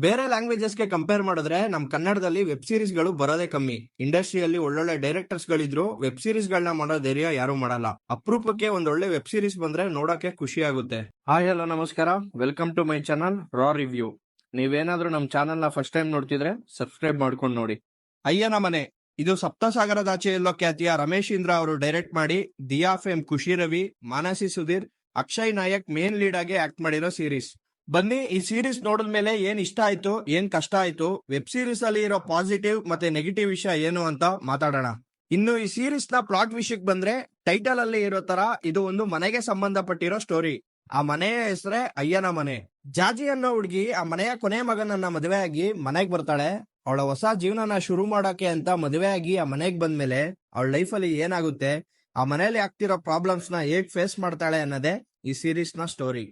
ಬೇರೆ ಲ್ಯಾಂಗ್ವೇಜಸ್ ಗೆ ಕಂಪೇರ್ ಮಾಡಿದ್ರೆ ನಮ್ ಕನ್ನಡದಲ್ಲಿ ವೆಬ್ ಸೀರೀಸ್ ಗಳು ಬರೋದೇ ಕಮ್ಮಿ. ಇಂಡಸ್ಟ್ರಿಯಲ್ಲಿ ಒಳ್ಳೊಳ್ಳೆ ಡೈರೆಕ್ಟರ್ಸ್ ಗಳಿದ್ರು ವೆಬ್ ಸೀರೀಸ್ ಗಳನ್ನ ಮಾಡೋ ಧೈರ್ಯ ಯಾರು ಮಾಡಲ್ಲ. ಅಪರೂಪಕ್ಕೆ ಒಂದೊಳ್ಳೆ ವೆಬ್ ಸೀರೀಸ್ ಬಂದ್ರೆ ನೋಡಕ್ಕೆ ಖುಷಿ ಆಗುತ್ತೆ. ಹಾಯ್ ಹಲೋ ನಮಸ್ಕಾರ, welcome to my channel raw review. ನೀವೇನಾದ್ರೂ ನಮ್ ಚಾನಲ್ ನ ಫಸ್ಟ್ ಟೈಮ್ ನೋಡ್ತಿದ್ರೆ ಸಬ್ಸ್ಕ್ರೈಬ್ ಮಾಡ್ಕೊಂಡು ನೋಡಿ. ಅಯ್ಯನ ಮನೆ ಇದು ಸಪ್ತಸಾಗರದಾಚೆ ಎಲ್ಲೋ ಖ್ಯಾತಿಯ ರಮೇಶ್ ಇಂದ್ರ ಅವರು ಡೈರೆಕ್ಟ್ ಮಾಡಿ ದಿಯಾ ಫೇಮ್ ಖುಷಿ ರವಿ, ಮಾನಸಿ ಸುಧೀರ್, ಅಕ್ಷಯ್ ನಾಯಕ್ ಮೇನ್ ಲೀಡ್ ಆಗಿ ಆಕ್ಟ್ ಮಾಡಿರೋ ಸೀರೀಸ್. ಬನ್ನಿ ಈ ಸೀರೀಸ್ ನೋಡಿದ್ಮೇಲೆ ಏನ್ ಇಷ್ಟ ಆಯ್ತು, ಏನ್ ಕಷ್ಟ ಆಯ್ತು, ವೆಬ್ ಸೀರೀಸ್ ಅಲ್ಲಿ ಇರೋ ಪಾಸಿಟಿವ್ ಮತ್ತೆ ನೆಗೆಟಿವ್ ವಿಷಯ ಏನು ಅಂತ ಮಾತಾಡೋಣ. ಇನ್ನು ಈ ಸೀರೀಸ್ ನ ಪ್ಲಾಟ್ ವಿಷಯಕ್ಕೆ ಬಂದ್ರೆ ಟೈಟಲ್ ಅಲ್ಲಿ ಇರೋ ತರ ಇದು ಒಂದು ಮನೆಗೆ ಸಂಬಂಧಪಟ್ಟಿರೋ ಸ್ಟೋರಿ. ಆ ಮನೆಯ ಹೆಸರೇ ಅಯ್ಯನ ಮನೆ. ಜಾಜಿ ಅನ್ನೋ ಹುಡುಗಿ ಆ ಮನೆಯ ಕೊನೆ ಮಗನನ್ನ ಮದುವೆ ಆಗಿ ಮನೆಗ್ ಬರ್ತಾಳೆ. ಅವಳ ಹೊಸ ಜೀವನನ ಶುರು ಮಾಡಕ್ಕೆ ಅಂತ ಮದುವೆ ಆಗಿ ಆ ಮನೆಗ್ ಬಂದ್ಮೇಲೆ ಅವಳ ಲೈಫ್ ಅಲ್ಲಿ ಏನಾಗುತ್ತೆ, ಆ ಮನೆಯಲ್ಲಿ ಆಗ್ತಿರೋ ಪ್ರಾಬ್ಲಮ್ಸ್ ನ ಹೇಗ್ ಫೇಸ್ ಮಾಡ್ತಾಳೆ ಅನ್ನೋದೇ ಈ ಸೀರೀಸ್ ನ ಸ್ಟೋರಿ.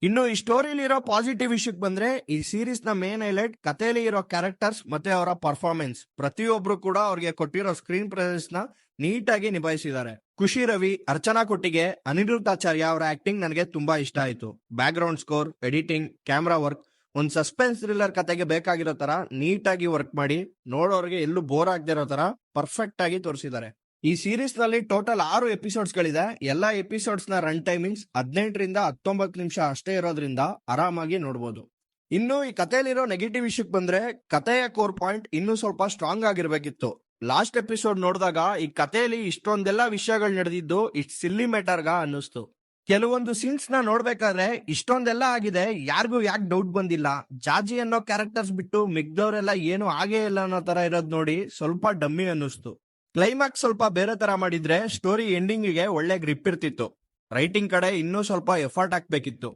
ಇನ್ನು ಈ ಸ್ಟೋರಿಲಿ ಇರೋ ಪಾಸಿಟಿವ್ ವಿಷಯಕ್ಕೆ ಬಂದ್ರೆ ಈ ಸೀರೀಸ್ ನ ಮೇನ್ ಹೈಲೈಟ್ ಕಥೆಯಲ್ಲಿ ಇರೋ ಕ್ಯಾರೆಕ್ಟರ್ಸ್ ಮತ್ತೆ ಅವರ ಪರ್ಫಾರ್ಮೆನ್ಸ್. ಪ್ರತಿಯೊಬ್ರು ಕೂಡ ಅವ್ರಿಗೆ ಕೊಟ್ಟಿರೋ ಸ್ಕ್ರೀನ್ ಪ್ರೆಸೆನ್ಸ್ ನ ನೀಟಾಗಿ ನಿಭಾಯಿಸಿದ್ದಾರೆ. ಖುಷಿ ರವಿ, ಅರ್ಚನಾ ಕೊಟ್ಟಿಗೆ, ಅನಿರುದ್ಧಾಚಾರ್ಯ ಅವರ ಆಕ್ಟಿಂಗ್ ನನಗೆ ತುಂಬಾ ಇಷ್ಟ ಆಯ್ತು. Back ground score, editing, camera work ಒಂದ್ ಸಸ್ಪೆನ್ಸ್ ಥ್ರಿಲ್ಲರ್ ಕತೆಗೆ ಬೇಕಾಗಿರೋ ತರ ನೀಟಾಗಿ ವರ್ಕ್ ಮಾಡಿ ನೋಡೋರಿಗೆ ಎಲ್ಲೂ ಬೋರ್ ಆಗದಿರೋ ತರ ಪರ್ಫೆಕ್ಟ್ ಆಗಿ ತೋರಿಸಿದ್ದಾರೆ. ಈ ಸೀರೀಸ್ ನಲ್ಲಿ ಟೋಟಲ್ 6 ಎಪಿಸೋಡ್ಸ್ ಗಳಿದೆ. ಎಲ್ಲಾ ಎಪಿಸೋಡ್ಸ್ ನ ರನ್ ಟೈಮಿಂಗ್ಸ್ 18ರಿಂದ 19 ನಿಮಿಷ ಅಷ್ಟೇ ಇರೋದ್ರಿಂದ ಆರಾಮಾಗಿ ನೋಡಬಹುದು. ಇನ್ನು ಈ ಕಥೆಯಲ್ಲಿರೋ ನೆಗೆಟಿವ್ ವಿಷಯಕ್ಕೆ ಬಂದ್ರೆ ಕಥೆಯ ಕೋರ್ ಪಾಯಿಂಟ್ ಇನ್ನೂ ಸ್ವಲ್ಪ ಸ್ಟ್ರಾಂಗ್ ಆಗಿರ್ಬೇಕಿತ್ತು. ಲಾಸ್ಟ್ ಎಪಿಸೋಡ್ ನೋಡಿದಾಗ ಈ ಕಥೆಯಲ್ಲಿ ಇಷ್ಟೊಂದೆಲ್ಲ ವಿಷಯಗಳು ನಡೆದಿದ್ದು ಇಷ್ಟು ಸಿಲ್ಲಿ ಮ್ಯಾಟರ್ಗ ಅನ್ನಿಸ್ತು. ಕೆಲವೊಂದು ಸೀನ್ಸ್ ನ ನೋಡ್ಬೇಕಾದ್ರೆ ಇಷ್ಟೊಂದೆಲ್ಲ ಆಗಿದೆ, ಯಾರಿಗೂ ಯಾಕೆ ಡೌಟ್ ಬಂದಿಲ್ಲ. ಜಾಜಿ ಅನ್ನೋ ಕ್ಯಾರೆಕ್ಟರ್ಸ್ ಬಿಟ್ಟು ಮಿಗ್ದವ್ರೆಲ್ಲ ಏನು ಆಗೇ ಇಲ್ಲ ಅನ್ನೋ ತರ ಇರೋದ್ ನೋಡಿ ಸ್ವಲ್ಪ ಡಮ್ಮಿ ಅನ್ನಿಸ್ತು. ಕ್ಲೈಮ್ಯಾಕ್ಸ್ ಸ್ವಲ್ಪ ಬೇರೆ ತರ ಮಾಡಿದ್ರೆ ಸ್ಟೋರಿ ಎಂಡಿಂಗ್ ಗೆ ಒಳ್ಳೆ ಗ್ರಿಪ್ ಇರ್ತಿತ್ತು. ರೈಟಿಂಗ್ ಕಡೆ ಇನ್ನೂ ಸ್ವಲ್ಪ ಎಫರ್ಟ್ ಹಾಕ್ಬೇಕಿತ್ತು.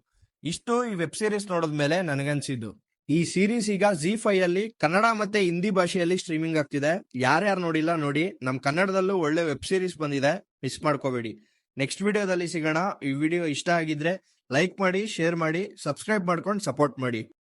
ಇಷ್ಟು ಈ ವೆಬ್ ಸೀರೀಸ್ ನೋಡಿದ್ಮೇಲೆ ನನಗನ್ಸಿದ್ದು. ಈ ಸೀರೀಸ್ ಈಗ ZEE5 ಅಲ್ಲಿ ಕನ್ನಡ ಮತ್ತೆ ಹಿಂದಿ ಭಾಷೆಯಲ್ಲಿ ಸ್ಟ್ರೀಮಿಂಗ್ ಆಗ್ತಿದೆ. ಯಾರ್ಯಾರು ನೋಡಿಲ್ಲ ನೋಡಿ, ನಮ್ ಕನ್ನಡದಲ್ಲೂ ಒಳ್ಳೆ ವೆಬ್ ಸೀರೀಸ್ ಬಂದಿದೆ, ಮಿಸ್ ಮಾಡ್ಕೋಬೇಡಿ. ನೆಕ್ಸ್ಟ್ ವಿಡಿಯೋದಲ್ಲಿ ಸಿಗೋಣ. ಈ ವಿಡಿಯೋ ಇಷ್ಟ ಆಗಿದ್ರೆ ಲೈಕ್ ಮಾಡಿ, ಶೇರ್ ಮಾಡಿ, ಸಬ್ಸ್ಕ್ರೈಬ್ ಮಾಡ್ಕೊಂಡು ಸಪೋರ್ಟ್ ಮಾಡಿ.